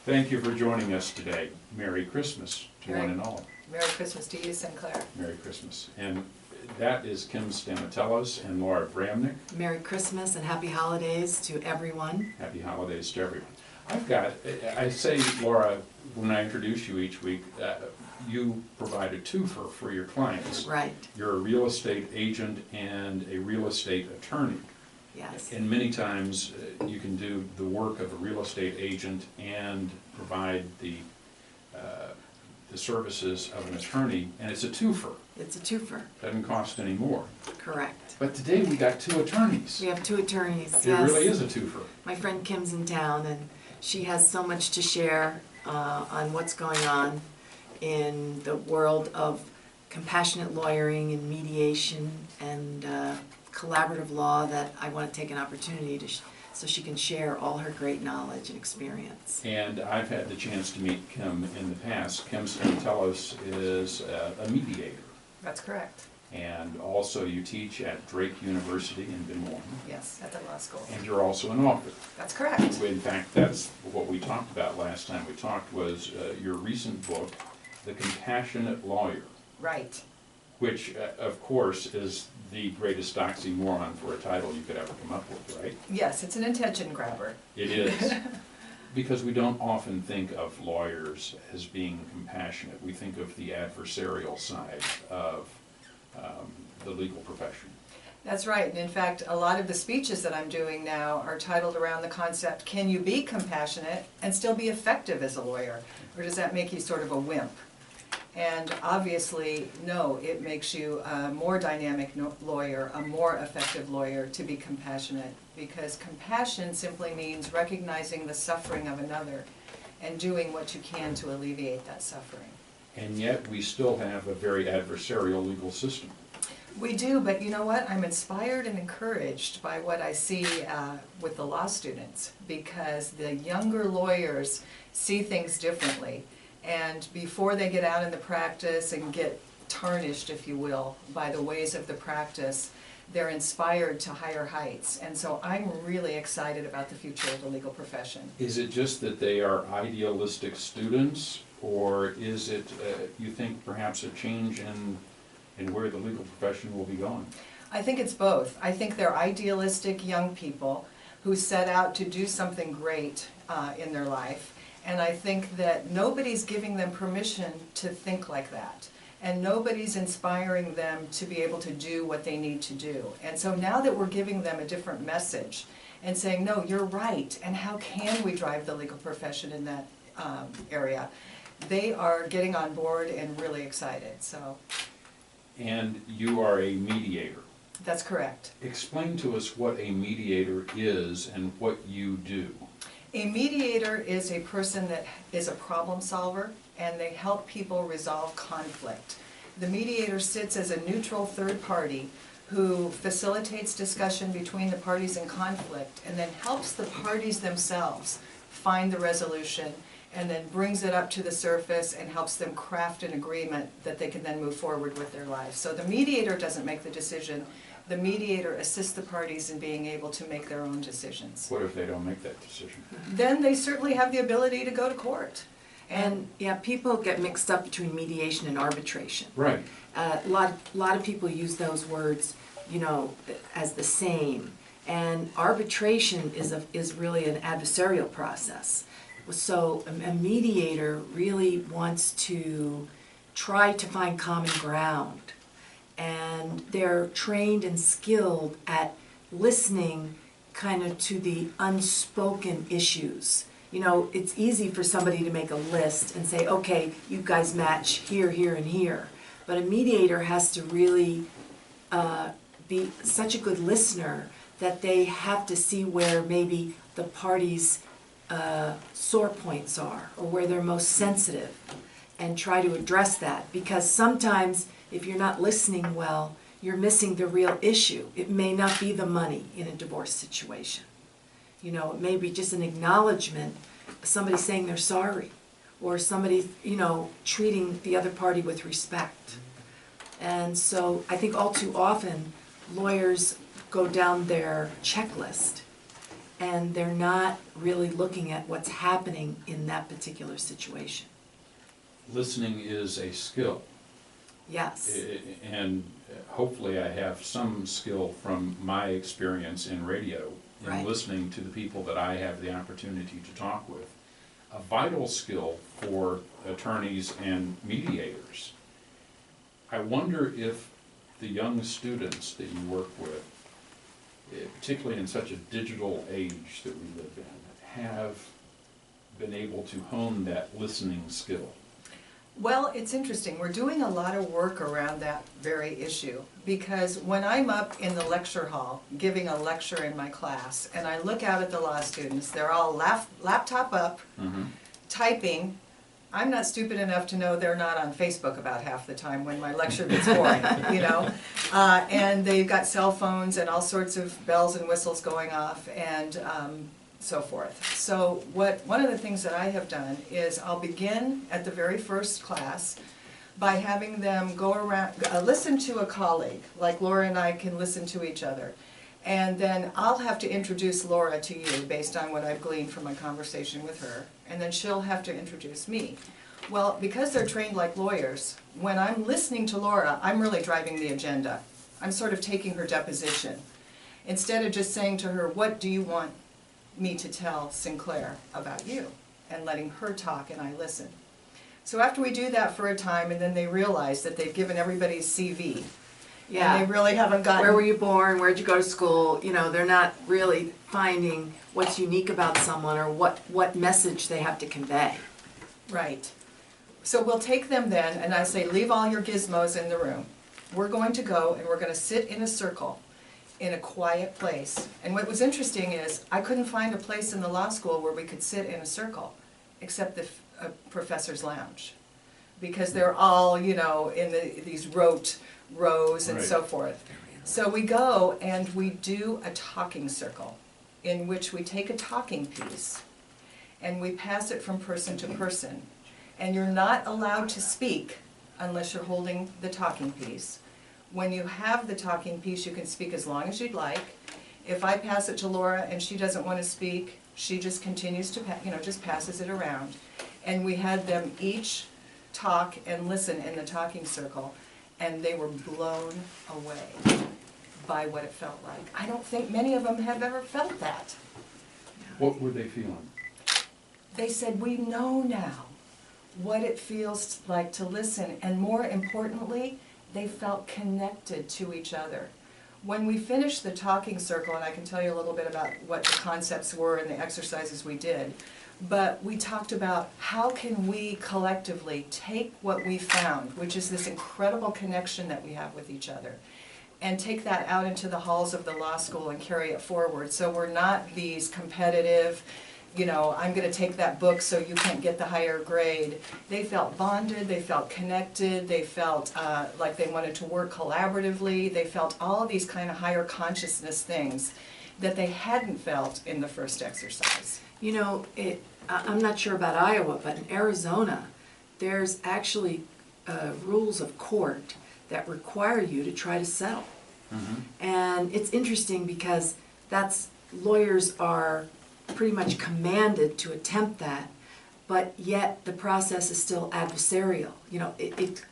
Thank you for joining us today. Merry Christmas to one and all. Merry Christmas to you, Sinclair. Merry Christmas. And that is Kim Stamatelos and Laura Bramnick. Merry Christmas and Happy Holidays to everyone. Happy holidays to everyone. I say, Laura, when I introduce you each week, you provide a twofer for your clients. Right. You're a real estate agent and a real estate attorney. Yes. And many times you can do the work of a real estate agent and provide the services of an attorney, and it's a twofer. It's a twofer. Doesn't cost any more. Correct. But today we got two attorneys. We have two attorneys. It Yes. really is a twofer. My friend Kim's in town, and she has so much to share on what's going on in the world of compassionate lawyering and mediation and collaborative law that I want to take an opportunity to so she can share all her great knowledge and experience. And I've had the chance to meet Kim in the past. Kim Stamatelos is a mediator. That's correct. And also you teach at Drake University in Des Moines. Yes, at the law school. And you're also an author. That's correct. In fact, that's what we talked about last time we talked was your recent book, The Compassionate Lawyer. Right. Which, of course, is the greatest oxymoron for a title you could ever come up with, right? Yes, it's an attention grabber. It is. Because we don't often think of lawyers as being compassionate. We think of the adversarial side of the legal profession. That's right. And in fact, a lot of the speeches that I'm doing now are titled around the concept, can you be compassionate and still be effective as a lawyer? Or does that make you sort of a wimp? And obviously, no, it makes you a more dynamic lawyer, a more effective lawyer to be compassionate, because compassion simply means recognizing the suffering of another and doing what you can to alleviate that suffering. And yet we still have a very adversarial legal system. We do, but you know what? I'm inspired and encouraged by what I see with the law students, because the younger lawyers see things differently. And before they get out in the practice and get tarnished, if you will, by the ways of the practice, they're inspired to higher heights. And so I'm really excited about the future of the legal profession. Is it just that they are idealistic students, or is it, you think, perhaps a change in where the legal profession will be going? I think it's both. I think they're idealistic young people who set out to do something great in their life. And I think that nobody's giving them permission to think like that. And nobody's inspiring them to be able to do what they need to do. And so now that we're giving them a different message and saying, no, you're right, and how can we drive the legal profession in that area, they are getting on board and really excited. So. And you are a mediator. That's correct. Explain to us what a mediator is and what you do. A mediator is a person that is a problem solver, and they help people resolve conflict. The mediator sits as a neutral third party who facilitates discussion between the parties in conflict and then helps the parties themselves find the resolution and then brings it up to the surface and helps them craft an agreement that they can then move forward with their lives. So the mediator doesn't make the decision. The mediator assists the parties in being able to make their own decisions. What if they don't make that decision? Then they certainly have the ability to go to court. And yeah, people get mixed up between mediation and arbitration. Right. A lot of people use those words, you know, as the same. And arbitration is really an adversarial process. So a mediator really wants to try to find common ground. And they're trained and skilled at listening kind of to the unspoken issues. You know, it's easy for somebody to make a list and say, okay, you guys match here, here, and here. But a mediator has to really be such a good listener that they have to see where maybe the parties' sore points are or where they're most sensitive and try to address that. Because sometimes if you're not listening well, you're missing the real issue. It may not be the money in a divorce situation. You know, it may be just an acknowledgement, somebody saying they're sorry, or somebody, you know, treating the other party with respect. And so I think all too often lawyers go down their checklist and they're not really looking at what's happening in that particular situation. Listening is a skill. Yes. And hopefully I have some skill from my experience in radio, in Right. listening to the people that I have the opportunity to talk with. A vital skill for attorneys and mediators. I wonder if the young students that you work with, particularly in such a digital age that we live in, have been able to hone that listening skill. Well, it's interesting. We're doing a lot of work around that very issue, because when I'm up in the lecture hall giving a lecture in my class and I look out at the law students, they're all laptop up, typing. I'm not stupid enough to know they're not on Facebook about half the time when my lecture gets boring, you know? And they've got cell phones and all sorts of bells and whistles going off and so forth. So one of the things that I have done is I'll begin at the very first class by having them go around, listen to a colleague, like Laura and I can listen to each other. And then I'll have to introduce Laura to you based on what I've gleaned from my conversation with her. And then she'll have to introduce me. Well, because they're trained like lawyers, when I'm listening to Laura, I'm really driving the agenda. I'm sort of taking her deposition. Instead of just saying to her, what do you want me to tell Sinclair about you? And letting her talk and I listen. So after we do that for a time, and then they realize that they've given everybody's CV. Yeah. And they really haven't gotten... Where were you born? Where'd you go to school? You know, they're not really finding what's unique about someone or what message they have to convey. Right. So we'll take them then, and I say, leave all your gizmos in the room. We're going to go and we're going to sit in a circle in a quiet place. And what was interesting is I couldn't find a place in the law school where we could sit in a circle except the professor's lounge. Because they're all, you know, in these rows and so forth. So we go and we do a talking circle in which we take a talking piece and we pass it from person to person. And you're not allowed to speak unless you're holding the talking piece. When you have the talking piece, you can speak as long as you'd like. If I pass it to Laura and she doesn't want to speak, she just continues to, just passes it around. And we had them each talk and listen in the talking circle, and they were blown away by what it felt like. I don't think many of them have ever felt that. What were they feeling? They said, we know now what it feels like to listen, and more importantly, they felt connected to each other. When we finished the talking circle, and I can tell you a little bit about what the concepts were and the exercises we did, but we talked about how can we collectively take what we found, which is this incredible connection that we have with each other, and take that out into the halls of the law school and carry it forward. So we're not these competitive, I'm going to take that book so you can't get the higher grade. They felt bonded, they felt connected, they felt like they wanted to work collaboratively, they felt all of these kind of higher consciousness things that they hadn't felt in the first exercise. I'm not sure about Iowa, but in Arizona, there's actually rules of court that require you to try to settle. And it's interesting because lawyers are pretty much commanded to attempt that, but yet the process is still adversarial. It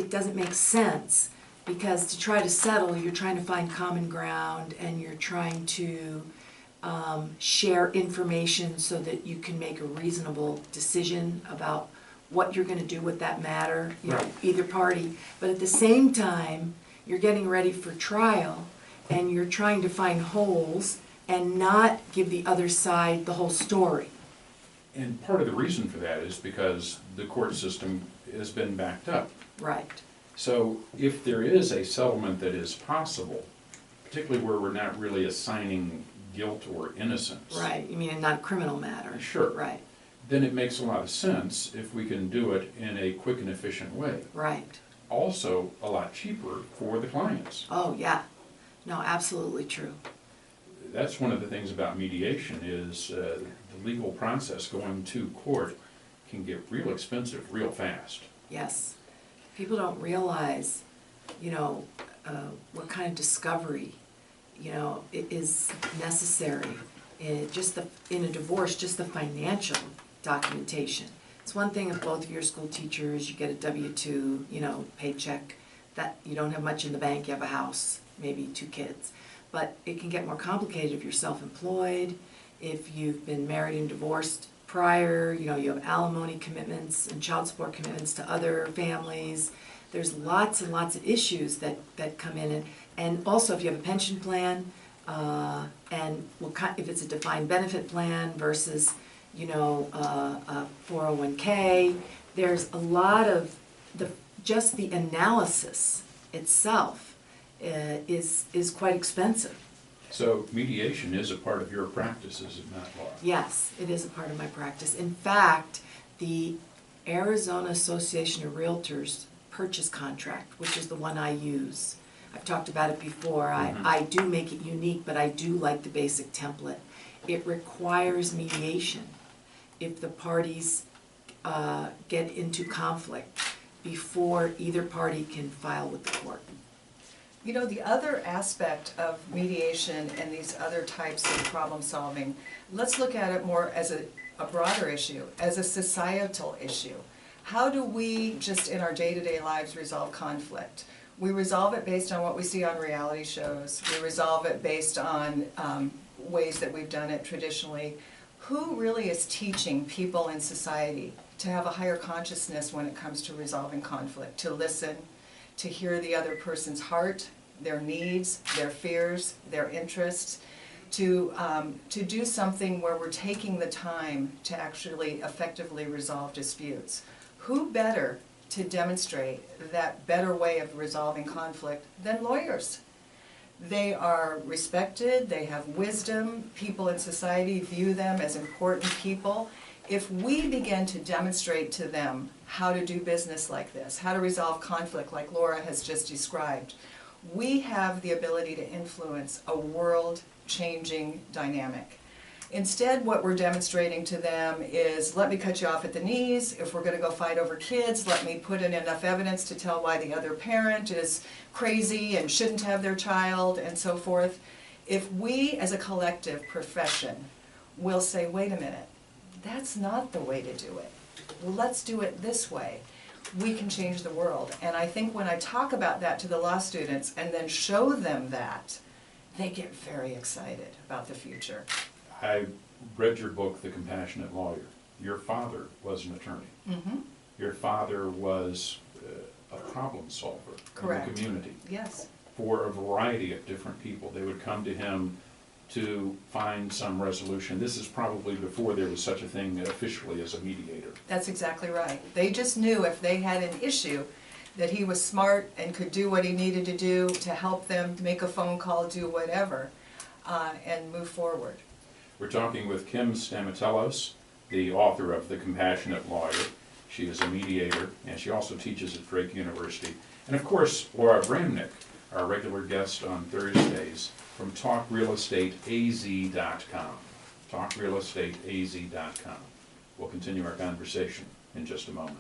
doesn't make sense, because to try to settle, you're trying to find common ground and you're trying to share information so that you can make a reasonable decision about what you're going to do with that matter, either party. But at the same time, you're getting ready for trial and you're trying to find holes and not give the other side the whole story. And part of the reason for that is because the court system has been backed up. Right. So if there is a settlement that is possible, particularly where we're not really assigning guilt or innocence. Right, you mean not a criminal matter. Sure. Right. Then it makes a lot of sense if we can do it in a quick and efficient way. Right. Also a lot cheaper for the clients. Oh, yeah. No, absolutely true. That's one of the things about mediation is the legal process going to court can get real expensive real fast. Yes. People don't realize, what kind of discovery is necessary. In a divorce, just the financial documentation. It's one thing if both of your school teachers, you get a W-2, paycheck, that you don't have much in the bank, you have a house, maybe 2 kids. But it can get more complicated if you're self-employed, if you've been married and divorced prior, you have alimony commitments and child support commitments to other families. There's lots and lots of issues that come in. And also if you have a pension plan, and if it's a defined benefit plan versus, a 401k, there's a lot of just the analysis itself is quite expensive. So mediation is a part of your practice, is it not, Laura? Yes, it is a part of my practice. In fact, the Arizona Association of Realtors purchase contract, which is the one I use, I've talked about it before. I do make it unique, but I do like the basic template. It requires mediation if the parties get into conflict before either party can file with the court. The other aspect of mediation and these other types of problem solving, let's look at it more as a broader issue, as a societal issue. How do we just in our day-to-day lives resolve conflict? We resolve it based on what we see on reality shows. We resolve it based on ways that we've done it traditionally. Who really is teaching people in society to have a higher consciousness when it comes to resolving conflict, to listen, to hear the other person's heart, their needs, their fears, their interests, to do something where we're taking the time to actually effectively resolve disputes? Who better to demonstrate that better way of resolving conflict than lawyers? They are respected, they have wisdom, people in society view them as important people. If we begin to demonstrate to them how to do business like this, how to resolve conflict like Laura has just described, we have the ability to influence a world-changing dynamic. Instead, what we're demonstrating to them is, let me cut you off at the knees. If we're going to go fight over kids, let me put in enough evidence to tell why the other parent is crazy and shouldn't have their child, and so forth. If we, as a collective profession, will say, wait a minute, that's not the way to do it. Well, let's do it this way. We can change the world. And I think when I talk about that to the law students and then show them that, they get very excited about the future. I read your book, The Compassionate Lawyer. Your father was an attorney. Mm-hmm. Your father was a problem solver Correct. In the community. Yes. For a variety of different people. They would come to him to find some resolution. This is probably before there was such a thing officially as a mediator. That's exactly right. They just knew if they had an issue that he was smart and could do what he needed to do to help them make a phone call, do whatever, and move forward. We're talking with Kim Stamatelos, the author of The Compassionate Lawyer. She is a mediator, and she also teaches at Drake University. And of course, Laura Bramnick, our regular guest on Thursdays from TalkRealEstateAZ.com. TalkRealEstateAZ.com. We'll continue our conversation in just a moment.